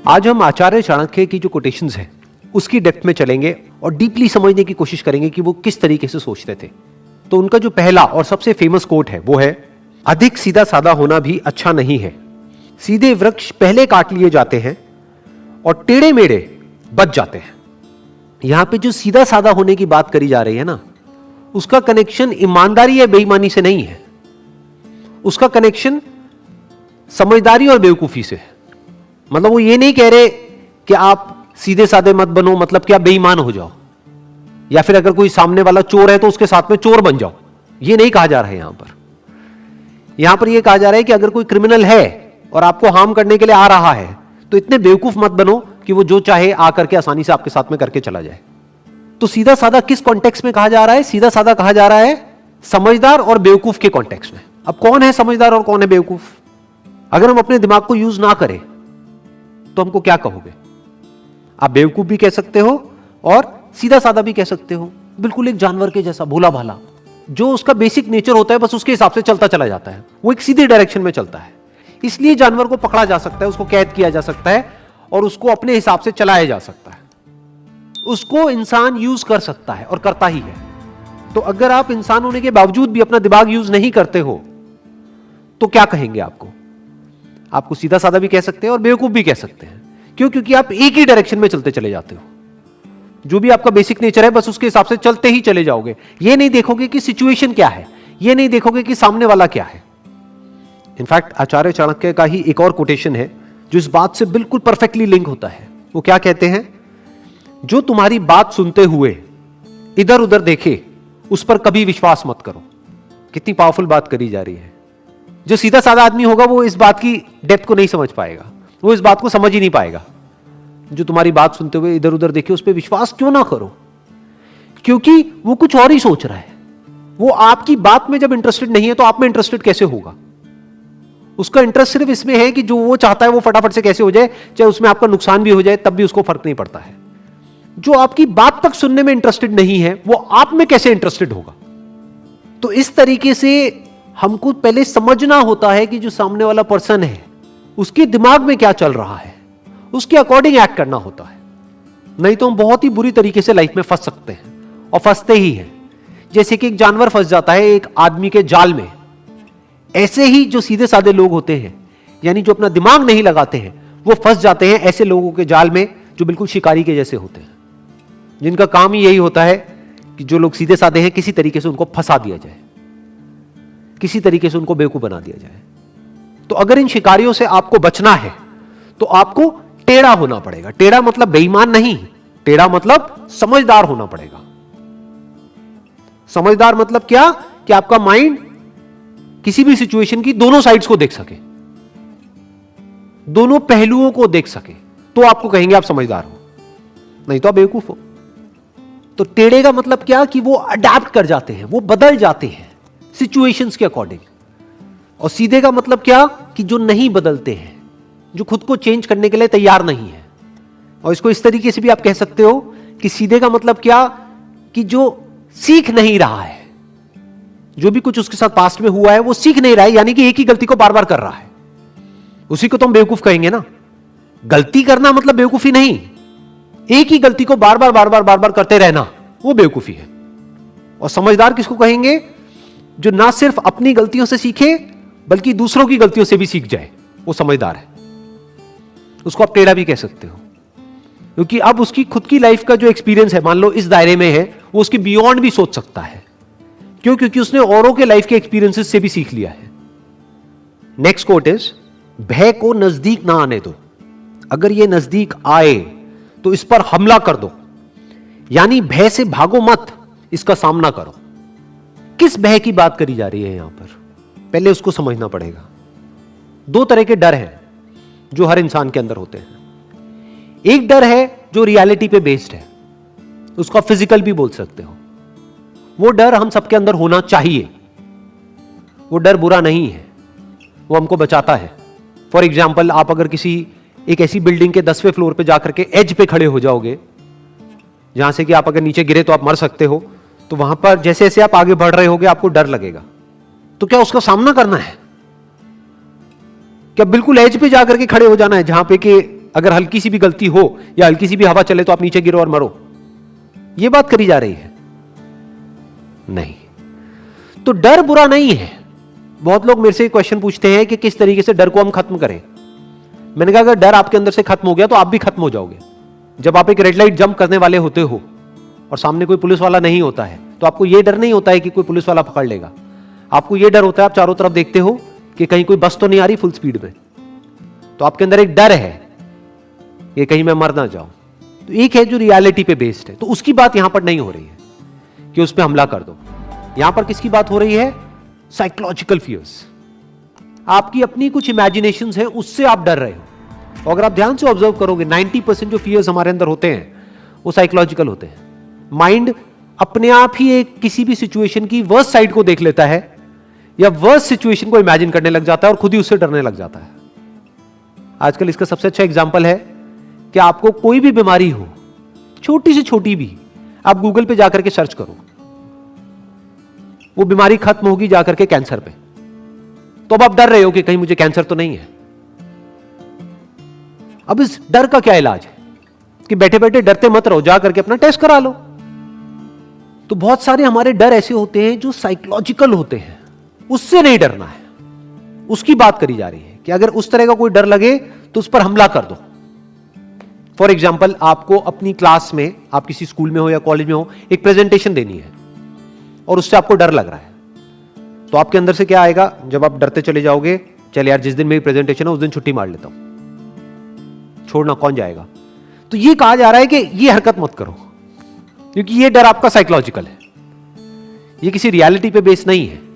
आज हम आचार्य चाणक्य की जो कोटेशंस हैं उसकी डेप्थ में चलेंगे और डीपली समझने की कोशिश करेंगे कि वो किस तरीके से सोचते थे। तो उनका जो पहला और सबसे फेमस कोट है वो है, अधिक सीधा साधा होना भी अच्छा नहीं है। सीधे वृक्ष पहले काट लिए जाते हैं और टेढ़े मेढ़े बच जाते हैं। यहां पे जो सीधा साधा होने की बात करी जा रही है ना, उसका कनेक्शन ईमानदारी या बेईमानी से नहीं है, उसका कनेक्शन समझदारी और बेवकूफी से है। मतलब वो ये नहीं कह रहे कि आप सीधे साधे मत बनो, मतलब कि आप बेईमान हो जाओ, या फिर अगर कोई सामने वाला चोर है तो उसके साथ में चोर बन जाओ। ये नहीं कहा जा रहा है यहां पर यह कहा जा रहा है कि अगर कोई क्रिमिनल है और आपको हार्म करने के लिए आ रहा है तो इतने बेवकूफ मत बनो कि वो जो चाहे आकर के आसानी से आपके साथ में करके चला जाए। तो सीधा साधा किस कॉन्टेक्स्ट में कहा जा रहा है? सीधा साधा कहा जा रहा है समझदार और बेवकूफ के कॉन्टेक्स्ट में। अब कौन है समझदार और कौन है बेवकूफ? अगर हम अपने दिमाग को यूज ना करें तो हमको क्या कहोगे? आप बेवकूफ भी कह सकते हो और सीधा साधा भी कह सकते हो। बिल्कुल एक जानवर के जैसा भोला भाला, जो उसका बेसिक नेचर होता है बस उसके हिसाब से चलता चला जाता है, वो एक सीधी डायरेक्शन में चलता है। इसलिए जानवर को पकड़ा जा सकता है, उसको कैद किया जा सकता है और उसको अपने हिसाब से चलाया जा सकता है। उसको इंसान यूज कर सकता है और करता ही है। तो अगर आप इंसान होने के बावजूद भी अपना दिमाग यूज नहीं करते हो तो क्या कहेंगे? आपको सीधा साधा भी कह सकते हैं और बेवकूफ भी कह सकते हैं। क्यों? क्योंकि आप एक ही डायरेक्शन में चलते चले जाते हो। जो भी आपका बेसिक नेचर है बस उसके हिसाब से चलते ही चले जाओगे। ये नहीं देखोगे कि सिचुएशन क्या है, ये नहीं देखोगे कि सामने वाला क्या है। इनफैक्ट आचार्य चाणक्य का ही एक और कोटेशन है जो इस बात से बिल्कुल परफेक्टली लिंक होता है। वो क्या कहते हैं? जो तुम्हारी बात सुनते हुए इधर उधर देखे उस पर कभी विश्वास मत करो। कितनी पावरफुल बात करी जा रही है। जो सीधा साधा आदमी होगा वो इस बात की डेप्थ को नहीं समझ पाएगा, वो इस बात को समझ ही नहीं पाएगा। जो तुम्हारी बात सुनते हुए इधर उधर देखे उस पर विश्वास क्यों ना करो? क्योंकि वो कुछ और ही सोच रहा है। वो आपकी बात में जब इंटरेस्टेड नहीं है तो आप में इंटरेस्टेड कैसे होगा? उसका इंटरेस्ट सिर्फ इसमें है कि जो वो चाहता है वो फटाफट से कैसे हो जाए, चाहे उसमें आपका नुकसान भी हो जाए तब भी उसको फर्क नहीं पड़ता है। जो आपकी बात तक सुनने में इंटरेस्टेड नहीं है वो आप में कैसे इंटरेस्टेड होगा? तो इस तरीके से हमको पहले समझना होता है कि जो सामने वाला पर्सन है उसके दिमाग में क्या चल रहा है, उसके अकॉर्डिंग एक्ट करना होता है। नहीं तो हम बहुत ही बुरी तरीके से लाइफ में फंस सकते हैं और फंसते ही हैं। जैसे कि एक जानवर फंस जाता है एक आदमी के जाल में, ऐसे ही जो सीधे साधे लोग होते हैं, यानी जो अपना दिमाग नहीं लगाते हैं, वो फंस जाते हैं ऐसे लोगों के जाल में जो बिल्कुल शिकारी के जैसे होते हैं, जिनका काम ही यही होता है कि जो लोग सीधे साधे हैं किसी तरीके से उनको फंसा दिया जाए, किसी तरीके से उनको बेवकूफ बना दिया जाए। तो अगर इन शिकारियों से आपको बचना है तो आपको टेढ़ा होना पड़ेगा। टेढ़ा मतलब बेईमान नहीं, टेढ़ा मतलब समझदार होना पड़ेगा। समझदार मतलब क्या? कि आपका माइंड किसी भी सिचुएशन की दोनों साइड्स को देख सके, दोनों पहलुओं को देख सके, तो आपको कहेंगे आप समझदार हो, नहीं तो आप बेवकूफ हो। तो टेढ़े का मतलब क्या? कि वो अडैप्ट कर जाते हैं, वो बदल जाते हैं सिचुएशंस के अकॉर्डिंग। और सीधे का मतलब क्या? कि जो नहीं बदलते हैं, जो खुद को चेंज करने के लिए तैयार नहीं है। और इसको इस तरीके से भी आप कह सकते हो कि सीधे का मतलब क्या? कि जो सीख नहीं रहा है, जो भी कुछ उसके साथ पास्ट में हुआ है वो सीख नहीं रहा है, यानी कि एक ही गलती को बार बार कर रहा है, उसी को तो हम बेवकूफ कहेंगे ना। गलती करना मतलब बेवकूफी नहीं, एक ही गलती को बार बार करते रहना वो बेवकूफी है। और समझदार किसको कहेंगे? जो ना सिर्फ अपनी गलतियों से सीखे बल्कि दूसरों की गलतियों से भी सीख जाए, वो समझदार है। उसको आप टेढ़ा भी कह सकते हो, क्योंकि अब उसकी खुद की लाइफ का जो एक्सपीरियंस है, मान लो इस दायरे में है, वो उसके बियॉन्ड भी सोच सकता है। क्यों? क्योंकि उसने औरों के लाइफ के एक्सपीरियंसेस से भी सीख लिया है। नेक्स्ट कोट इज, भय को नजदीक ना आने दो। अगर ये नजदीक आए तो इस पर हमला कर दो, यानी भय से भागो मत, इसका सामना करो। किस भय की बात करी जा रही है यहां पर? पहले उसको समझना पड़ेगा। दो तरह के डर हैं जो हर इंसान के अंदर होते हैं। एक डर है जो रियलिटी पे बेस्ड है, उसको फिजिकल भी बोल सकते हो। वो डर हम सबके अंदर होना चाहिए। वो डर बुरा नहीं है, वो हमको बचाता है। फॉर एग्जाम्पल, आप अगर किसी एक ऐसी बिल्डिंग के 10वें फ्लोर पे जाकर के एज पे खड़े हो जाओगे जहां से कि आप अगर नीचे गिरे तो आप मर सकते हो, तो वहां पर जैसे जैसे आप आगे बढ़ रहे होगे आपको डर लगेगा। तो क्या उसका सामना करना है? क्या बिल्कुल एज पे जाकर के खड़े हो जाना है जहां पे कि अगर हल्की सी भी गलती हो या हल्की सी भी हवा चले तो आप नीचे गिरो और मरो, यह बात करी जा रही है? नहीं। तो डर बुरा नहीं है। बहुत लोग मेरे से क्वेश्चन पूछते हैं कि किस तरीके से डर को हम खत्म करें। मैंने कहा अगर डर आपके अंदर से खत्म हो गया तो आप भी खत्म हो जाओगे। जब आप एक रेड लाइट जंप करने वाले होते हो और सामने कोई पुलिस वाला नहीं होता है तो आपको यह डर नहीं होता है कि कोई पुलिस वाला पकड़ लेगा। आपको यह डर होता है, आप चारों तरफ देखते हो कि कहीं कोई बस तो नहीं आ रही फुल स्पीड में, तो आपके अंदर एक डर है कि कहीं मैं मर ना जाऊं। तो एक है जो रियलिटी पे बेस्ड है, तो उसकी बात यहां पर नहीं हो रही है कि उस पर हमला कर दो। यहां पर किसकी बात हो रही है? Psychological fears. आपकी अपनी कुछ इमेजिनेशंस हैं, उससे आप डर रहे हो। और अगर आप ध्यान से ऑब्जर्व करोगे 90% जो फियर्स हमारे अंदर होते हैं वो साइकोलॉजिकल होते हैं। माइंड अपने आप ही एक किसी भी सिचुएशन की वर्स्ट साइड को देख लेता है या वर्स्ट सिचुएशन को इमेजिन करने लग जाता है और खुद ही उससे डरने लग जाता है। आजकल इसका सबसे अच्छा एग्जांपल है कि आपको कोई भी बीमारी हो, छोटी से छोटी भी, आप गूगल पे जाकर के सर्च करो, वो बीमारी खत्म होगी जाकर के कैंसर पे, तो अब आप डर रहे हो कि कहीं मुझे कैंसर तो नहीं है। अब इस डर का क्या इलाज है कि बैठे बैठे डरते मत रहो, जाकर के अपना टेस्ट करा लो। तो बहुत सारे हमारे डर ऐसे होते हैं जो साइकोलॉजिकल होते हैं, उससे नहीं डरना है। उसकी बात करी जा रही है कि अगर उस तरह का कोई डर लगे तो उस पर हमला कर दो। फॉर एग्जाम्पल, आपको अपनी क्लास में, आप किसी स्कूल में हो या कॉलेज में हो, एक प्रेजेंटेशन देनी है और उससे आपको डर लग रहा है, तो आपके अंदर से क्या आएगा? जब आप डरते चले जाओगे, चल यार जिस दिन मेरी प्रेजेंटेशन है उस दिन छुट्टी मार लेता हूं, छोड़ना कौन जाएगा। तो ये कहा जा रहा है कि ये हरकत मत करो, क्योंकि ये डर आपका साइकोलॉजिकल है, ये किसी रियलिटी पे बेस नहीं है।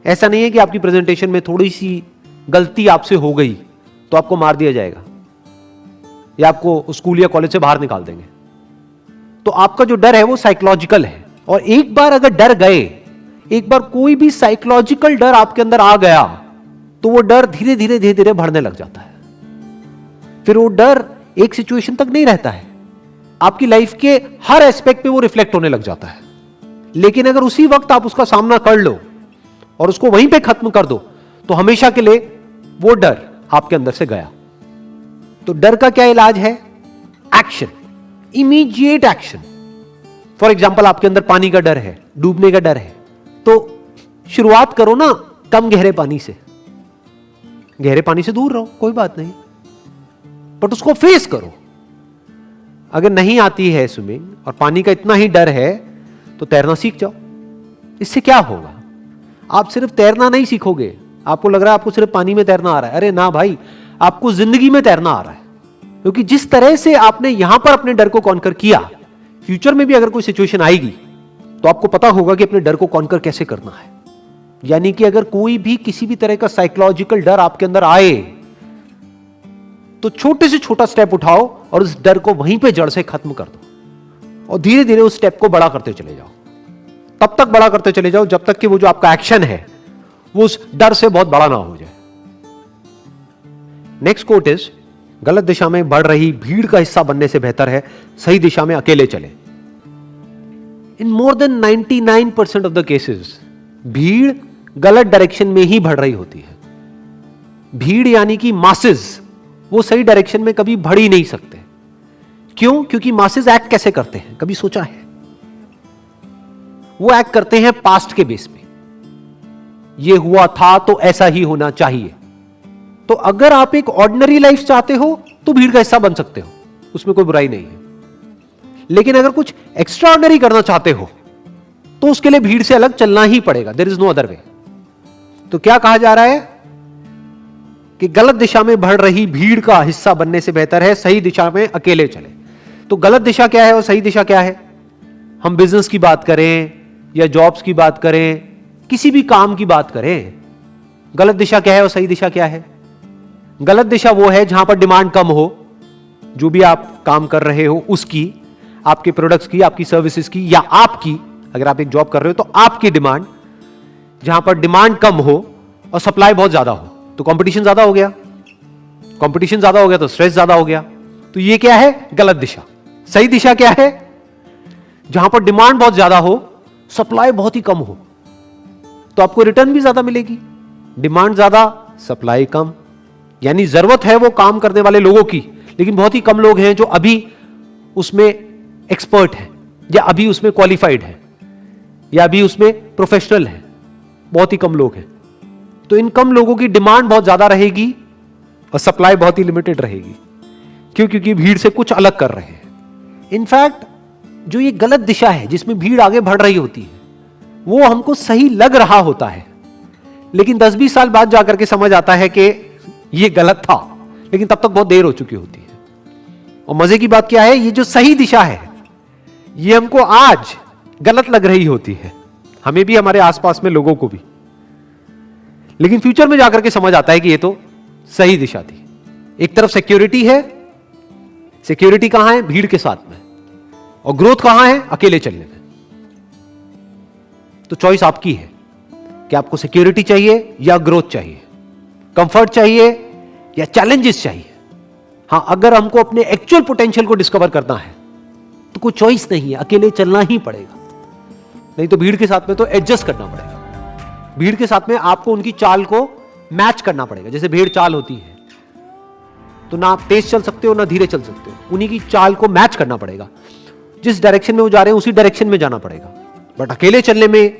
ऐसा नहीं है कि आपकी प्रेजेंटेशन में थोड़ी सी गलती आपसे हो गई तो आपको मार दिया जाएगा या आपको स्कूल या कॉलेज से बाहर निकाल देंगे। तो आपका जो डर है वो साइकोलॉजिकल है। और एक बार अगर डर गए, एक बार कोई भी साइकोलॉजिकल डर आपके अंदर आ गया तो वो डर धीरे धीरे धीरे धीरे बढ़ने लग जाता है। फिर वो डर एक सिचुएशन तक नहीं रहता है, आपकी लाइफ के हर एस्पेक्ट पे वो रिफ्लेक्ट होने लग जाता है। लेकिन अगर उसी वक्त आप उसका सामना कर लो और उसको वहीं पे खत्म कर दो तो हमेशा के लिए वो डर आपके अंदर से गया। तो डर का क्या इलाज है? Action, immediate action. For example, आपके अंदर पानी का डर है, डूबने का डर है, तो शुरुआत करो ना कम गहरे पानी से। गहरे पानी से दूर रहो, कोई बात नहीं, बट उसको फेस करो। अगर नहीं आती है स्विमिंग और पानी का इतना ही डर है तो तैरना सीख जाओ। इससे क्या होगा? आप सिर्फ तैरना नहीं सीखोगे। आपको लग रहा है आपको सिर्फ पानी में तैरना आ रहा है, अरे ना भाई, आपको जिंदगी में तैरना आ रहा है। क्योंकि जिस तरह से आपने यहां पर अपने डर को कॉन्कर किया, फ्यूचर में भी अगर कोई सिचुएशन आएगी तो आपको पता होगा कि अपने डर को कॉन्कर कैसे करना है। यानी कि अगर कोई भी किसी भी तरह का साइकोलॉजिकल डर आपके अंदर आए तो छोटे से छोटा स्टेप उठाओ और उस डर को वहीं पे जड़ से खत्म कर दो और धीरे धीरे उस स्टेप को बड़ा करते चले जाओ। तब तक बड़ा करते चले जाओ जब तक कि वो जो आपका एक्शन है वो उस डर से बहुत बड़ा ना हो जाए। नेक्स्ट कोट इज, गलत दिशा में बढ़ रही भीड़ का हिस्सा बनने से बेहतर है सही दिशा में अकेले चले। In more than 99% of the cases भीड़ गलत डायरेक्शन में ही बढ़ रही होती है। भीड़ यानी कि मासेस, वो सही डायरेक्शन में कभी बढ़ ही नहीं सकते। क्यों? क्योंकि मासेस एक्ट कैसे करते हैं, कभी सोचा है? वो एक्ट करते हैं पास्ट के बेस पे, ये हुआ था तो ऐसा ही होना चाहिए। तो अगर आप एक ऑर्डिनरी लाइफ चाहते हो तो भीड़ का हिस्सा बन सकते हो, उसमें कोई बुराई नहीं है। लेकिन अगर कुछ एक्स्ट्रा ऑर्डिनरी करना चाहते हो तो उसके लिए भीड़ से अलग चलना ही पड़ेगा, there is no other way. तो क्या कहा जा रहा है कि गलत दिशा में बढ़ रही भीड़ का हिस्सा बनने से बेहतर है सही दिशा में अकेले चले। तो गलत दिशा क्या है और सही दिशा क्या है? हम बिजनेस की बात करें या जॉब्स की बात करें, किसी भी काम की बात करें, गलत दिशा क्या है और सही दिशा क्या है? गलत दिशा वो है जहां पर डिमांड कम हो, जो भी आप काम कर रहे हो उसकी, आपके प्रोडक्ट्स की, आपकी सर्विसेज की, या आपकी, अगर आप एक जॉब कर रहे हो तो आपकी डिमांड, जहां पर डिमांड कम हो और सप्लाई बहुत ज्यादा हो। तो कंपटीशन ज्यादा हो गया, कंपटीशन ज्यादा हो गया तो स्ट्रेस ज्यादा हो गया। तो ये क्या है? गलत दिशा। सही दिशा क्या है? जहां पर डिमांड बहुत ज्यादा हो, सप्लाई बहुत ही कम हो, तो आपको रिटर्न भी ज्यादा मिलेगी। डिमांड ज्यादा, सप्लाई कम, यानी जरूरत है वो काम करने वाले लोगों की, लेकिन बहुत ही कम लोग हैं जो अभी उसमें एक्सपर्ट हैं, या अभी उसमें क्वालिफाइड हैं, या अभी उसमें प्रोफेशनल हैं। बहुत ही कम लोग हैं। तो इन कम लोगों की डिमांड बहुत ज्यादा रहेगी और सप्लाई बहुत ही लिमिटेड रहेगी। क्यों? क्योंकि भीड़ से कुछ अलग कर रहे हैं। इनफैक्ट जो ये गलत दिशा है जिसमें भीड़ आगे बढ़ रही होती है, वो हमको सही लग रहा होता है, लेकिन 10-20 साल बाद जाकर के समझ आता है कि ये गलत था, लेकिन तब तक बहुत देर हो चुकी होती है। और मजे की बात क्या है, ये जो सही दिशा है ये हमको आज गलत लग रही होती है, हमें भी, हमारे आसपास में लोगों को भी, लेकिन फ्यूचर में जाकर के समझ आता है कि ये तो सही दिशा थी। एक तरफ सिक्योरिटी है, सिक्योरिटी कहां है? भीड़ के साथ में। और ग्रोथ कहां है? अकेले चलने में। तो चॉइस आपकी है कि आपको सिक्योरिटी चाहिए या ग्रोथ चाहिए, कंफर्ट चाहिए या चैलेंजेस चाहिए। हां, अगर हमको अपने एक्चुअल पोटेंशियल को डिस्कवर करना है तो कोई चॉइस नहीं है, अकेले चलना ही पड़ेगा। नहीं तो भीड़ के साथ में तो एडजस्ट करना पड़ेगा। भीड़ के साथ में आपको उनकी चाल को मैच करना पड़ेगा। जैसे भेड़ चाल होती है, तो ना आप तेज चल सकते हो ना धीरे चल सकते हो, उन्हीं की चाल को मैच करना पड़ेगा। जिस डायरेक्शन में वो जा रहे हैं उसी डायरेक्शन में जाना पड़ेगा। बट अकेले चलने में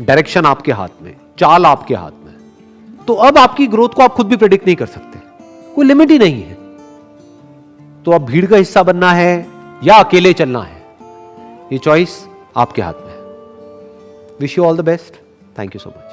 डायरेक्शन आपके हाथ में, चाल आपके हाथ में। तो अब आपकी ग्रोथ को आप खुद भी प्रेडिक्ट नहीं कर सकते, कोई लिमिट ही नहीं है। तो अब भीड़ का हिस्सा बनना है या अकेले चलना है, ये चॉइस आपके हाथ में है। Wish you all the best. Thank you so much.